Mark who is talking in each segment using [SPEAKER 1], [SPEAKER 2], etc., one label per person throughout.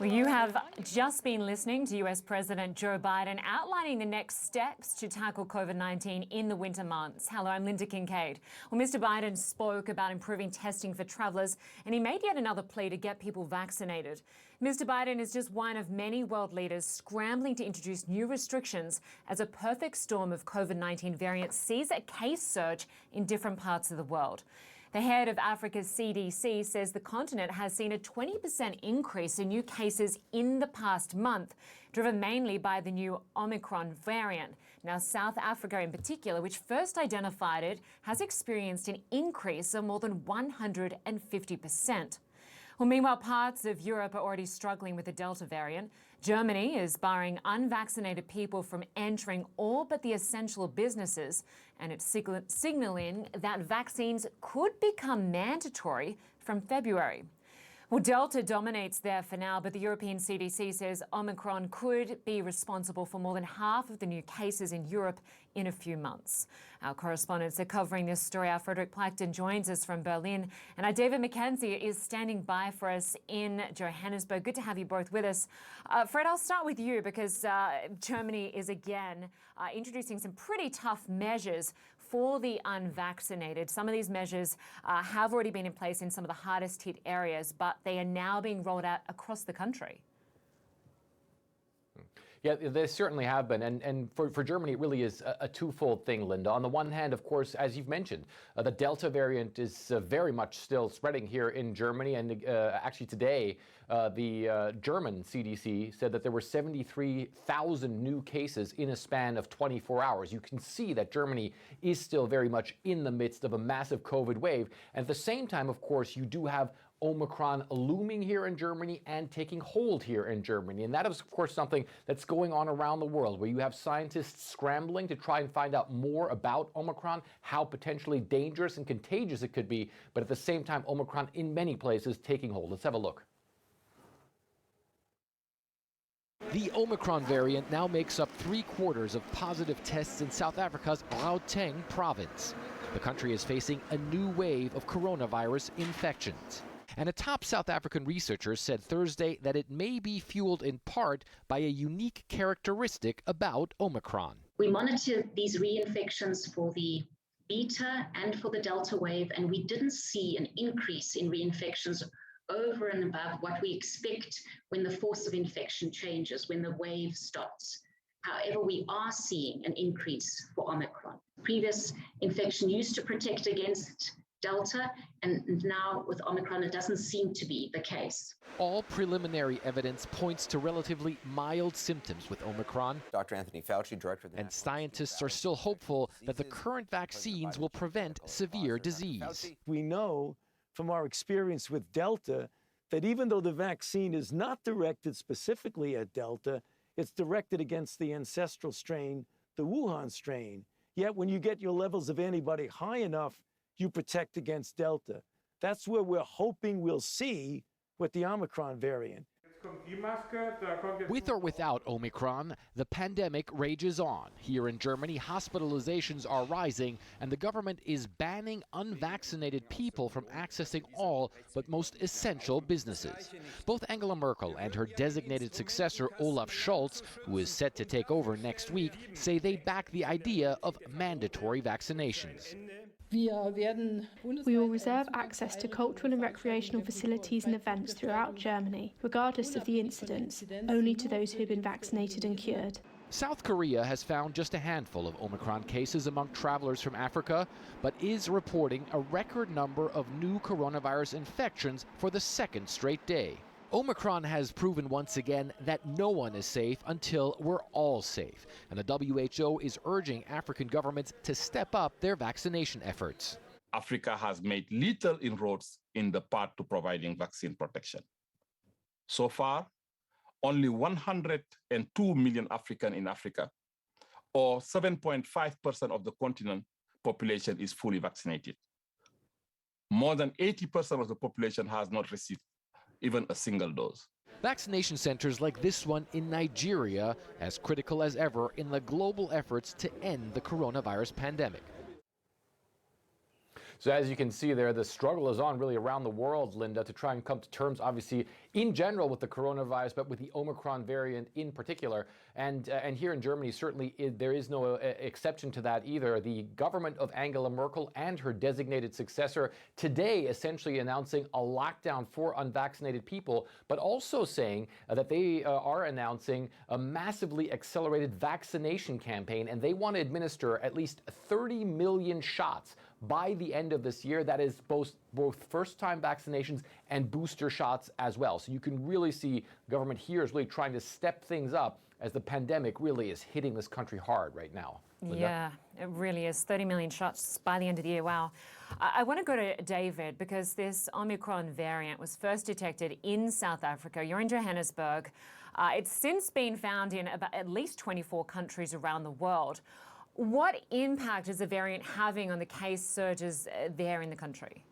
[SPEAKER 1] Well, you have just been listening to US President Joe Biden outlining the next steps to tackle COVID-19 in the winter months. Hello, I'm Lynda Kinkade. Well, Mr. Biden spoke about improving testing for travellers, and he made yet another plea to get people vaccinated. Mr. Biden is just one of many world leaders scrambling to introduce new restrictions as a perfect storm of COVID-19 variants sees a case surge in different parts of the world. The head of Africa's CDC says the continent has seen a 20% increase in new cases in the past month, driven mainly by the new Omicron variant. Now, South Africa in particular, which first identified it, has experienced an increase of more than 150%. Well, meanwhile, parts of Europe are already struggling with the Delta variant. Germany is barring unvaccinated people from entering all but the essential businesses, and it's signaling that vaccines could become mandatory from February. Well, Delta dominates there for now, but the European CDC says Omicron could be responsible for more than half of the new cases in Europe in a few months. Our correspondents are covering this story. Our Pleitgen joins us from Berlin, and our David McKenzie is standing by for us in Johannesburg. Good to have you both with us. Fred, I'll start with you because Germany is again introducing some pretty tough measures for the unvaccinated. Some of these measures have already been in place in some of the hardest hit areas, but they are now being rolled out across the country.
[SPEAKER 2] Yeah, they certainly have been. And for Germany, it really is a twofold thing, Lynda. On the one hand, of course, as you've mentioned, the Delta variant is very much still spreading here in Germany. And actually today, the German CDC said that there were 73,000 new cases in a span of 24 hours. You can see that Germany is still very much in the midst of a massive COVID wave. And at the same time, of course, you do have Omicron looming here in Germany and taking hold here in Germany. And that is, of course, something that's going on around the world, where you have scientists scrambling to try and find out more about Omicron, how potentially dangerous and contagious it could be, but at the same time, Omicron in many places taking hold. Let's have a look. The Omicron variant now makes up 3/4 of positive tests in South Africa's Gauteng province. The country is facing a new wave of coronavirus infections. And a top South African researcher said Thursday that it may be fueled in part by a unique characteristic about Omicron.
[SPEAKER 3] We monitor these reinfections for the Beta and for the Delta wave, and we didn't see an increase in reinfections over and above what we expect when the force of infection changes, when the wave stops. However, we are seeing an increase for Omicron. Previous infection used to protect against Delta, and now with Omicron, it doesn't seem to be the case.
[SPEAKER 2] All preliminary evidence points to relatively mild symptoms with Omicron.
[SPEAKER 4] Dr. Anthony Fauci, director of the
[SPEAKER 2] and scientists are still hopeful that the current vaccines will prevent severe disease.
[SPEAKER 5] We know from our experience with Delta that even though the vaccine is not directed specifically at Delta, it's directed against the ancestral strain, the Wuhan strain. Yet when you get your levels of antibody high enough, you protect against Delta. That's where we're hoping we'll see with the Omicron variant.
[SPEAKER 2] With or without Omicron, the pandemic rages on. Here in Germany, hospitalizations are rising, and the government is banning unvaccinated people from accessing all but most essential businesses. Both Angela Merkel and her designated successor, Olaf Scholz, who is set to take over next week, say they back the idea of mandatory vaccinations.
[SPEAKER 6] We will reserve access to cultural and recreational facilities and events throughout Germany, regardless of the incidence, only to those who have been vaccinated and cured.
[SPEAKER 2] South Korea has found just a handful of Omicron cases among travelers from Africa, but is reporting a record number of new coronavirus infections for the second straight day. Omicron has proven once again that no one is safe until we're all safe, and the WHO is urging African governments to step up their vaccination efforts.
[SPEAKER 7] Africa has made little inroads in the path to providing vaccine protection. So far, only 102 million Africans in Africa, or 7.5% of the continent population, is fully vaccinated. More than 80% of the population has not received even a single dose.
[SPEAKER 2] Vaccination centers like this one in Nigeria as critical as ever in the global efforts to end the coronavirus pandemic. So as you can see there, the struggle is on really around the world, Lynda, to try and come to terms, obviously, in general with the coronavirus, but with the Omicron variant in particular. And here in Germany, certainly there is no exception to that either. The government of Angela Merkel and her designated successor today essentially announcing a lockdown for unvaccinated people, but also saying that they are announcing a massively accelerated vaccination campaign, and they want to administer at least 30 million shots by the end of this year. That is both first-time vaccinations and booster shots as well. So you can really see the government here is really trying to step things up as the pandemic really is hitting this country hard right now. Lynda?
[SPEAKER 1] Yeah, it really is. 30 million shots by the end of the year. Wow. I want to go to David because this Omicron variant was first detected in South Africa. You're in Johannesburg. It's since been found in about at least 24 countries around the world. What impact is the variant having on the case surges there in the country?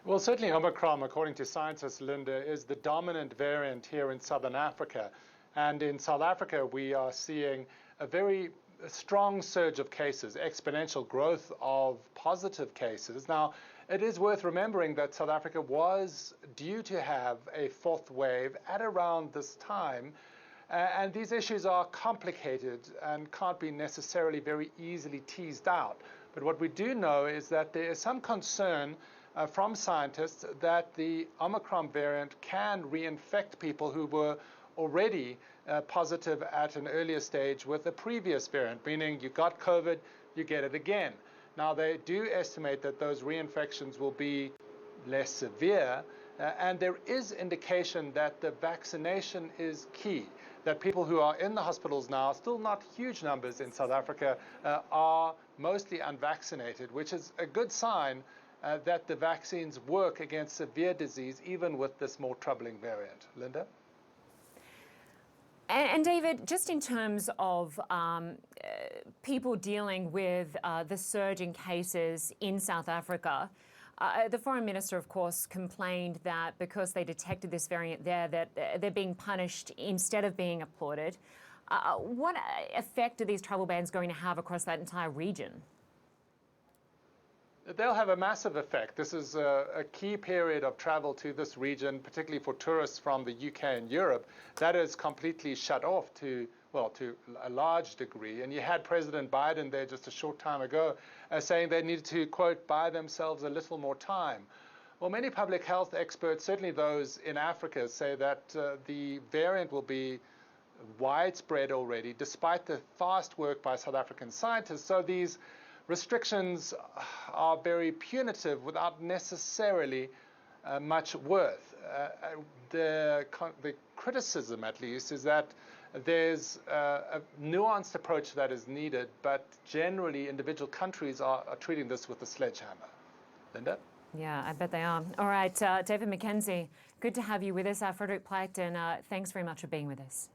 [SPEAKER 4] Well, certainly Omicron, according to scientists, Lynda, is the dominant variant here in Southern Africa. And in South Africa, we are seeing a very strong surge of cases, exponential growth of positive cases. Now, it is worth remembering that South Africa was due to have a fourth wave at around this time. And these issues are complicated and can't be necessarily very easily teased out. But what we do know is that there is some concern from scientists that the Omicron variant can reinfect people who were already positive at an earlier stage with the previous variant, meaning you got COVID, you get it again. Now, they do estimate that those reinfections will be less severe, and there is indication that the vaccination is key, that people who are in the hospitals now, still not huge numbers in South Africa, are mostly unvaccinated, which is a good sign that the vaccines work against severe disease, even with this more troubling variant. Lynda?
[SPEAKER 1] And David, just in terms of people dealing with the surge in cases in South Africa, the foreign minister, of course, complained that because they detected this variant there, that they're being punished instead of being applauded. What effect are these travel bans going to have across that entire region?
[SPEAKER 4] They'll have a massive effect. This is a key period of travel to this region, particularly for tourists from the UK and Europe. That is completely shut off to a large degree. And you had President Biden there just a short time ago saying they needed to, quote, buy themselves a little more time. Well, many public health experts, certainly those in Africa, say that the variant will be widespread already, despite the fast work by South African scientists. So these restrictions are very punitive without necessarily much worth. The criticism, at least, is that there's a nuanced approach that is needed, but generally individual countries are treating this with a sledgehammer. Lynda?
[SPEAKER 1] Yeah, I bet they are. All right, David McKenzie, good to have you with us. Frederick Pleitgen, thanks very much for being with us.